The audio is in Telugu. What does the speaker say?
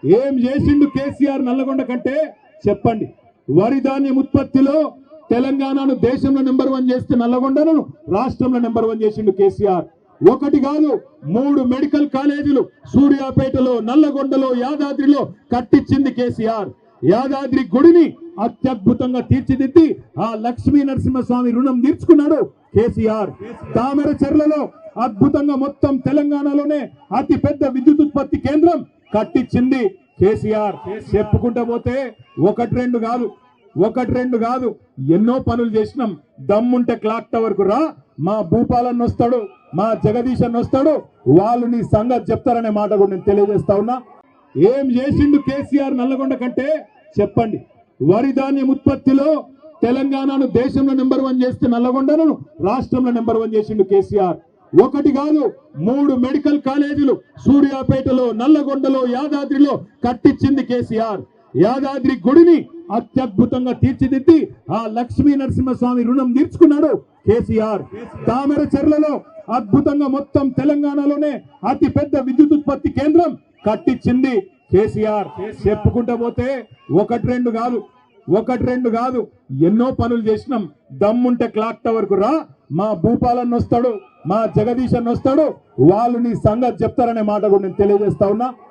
ఏం చేసిండు కేసీఆర్ నల్లగొండ కంటే చెప్పండి. వరి ధాన్యం ఉత్పత్తిలో తెలంగాణను దేశంలో నెంబర్ 1 చేస్తే నల్లగొండను రాష్ట్రంలో నెంబర్ 1 చేసిండు కేసీఆర్. ఒకటి కాదు 3 మెడికల్ కాలేజీలు సూర్యాపేటలో, నల్లగొండలో, యాదాద్రిలో కట్టించింది కేసీఆర్. యాదాద్రి గుడిని అత్యద్భుతంగా తీర్చిదిద్ది ఆ లక్ష్మీ నరసింహస్వామి రుణం తీర్చుకున్నాడు కేసీఆర్. తామరచెర్లలో అద్భుతంగా మొత్తం తెలంగాణలోనే అతి పెద్ద విద్యుత్ ఉత్పత్తి కేంద్రం కట్టించింది కేసీఆర్. చెప్పుకుంటా పోతే ఒకటి రెండు కాదు ఎన్నో పనులు చేసినాం. దమ్ముంటే క్లాక్ టవర్ కు రా, మా భూపాలన్న వస్తాడు, మా జగదీశ్ అన్న వస్తాడు, వాళ్ళు నీ సంగతి చెప్తారనే మాట కూడా నేను తెలియజేస్తా ఉన్నా. ఏం చేసిండు కేసీఆర్ నల్లగొండ కంటే చెప్పండి. వరి ధాన్యం ఉత్పత్తిలో తెలంగాణను దేశంలో నెంబర్ 1 చేస్తే నల్లగొండను రాష్ట్రంలో నెంబర్ 1 చేసిండు కేసీఆర్. ఒకటి కాదు 3 మెడికల్ కాలేజీలు సూర్యాపేటలో, నల్లగొండలో, యాదాద్రిలో కట్టించింది కేసీఆర్. యాదాద్రి గుడిని అత్యద్భుతంగా తీర్చిదిద్ది ఆ లక్ష్మీ నరసింహస్వామి రుణం తీర్చుకున్నాడు కేసీఆర్. తామరచెర్లలో అద్భుతంగా మొత్తం తెలంగాణలోనే అతి పెద్ద విద్యుత్ ఉత్పత్తి కేంద్రం కట్టించింది కేసీఆర్. చెప్పుకుంటా పోతే ఒకటి రెండు కాదు ఎన్నో పనులు చేసినాం. దమ్ముంటే క్లాక్ టవర్ కు రా, మా భూపాలన్న వస్తాడు, మా జగదీశ్ అన్న వస్తాడు, వాళ్ళు నీ సంగతి చెప్తారనే మాట కూడా నేను తెలియజేస్తా ఉన్నా.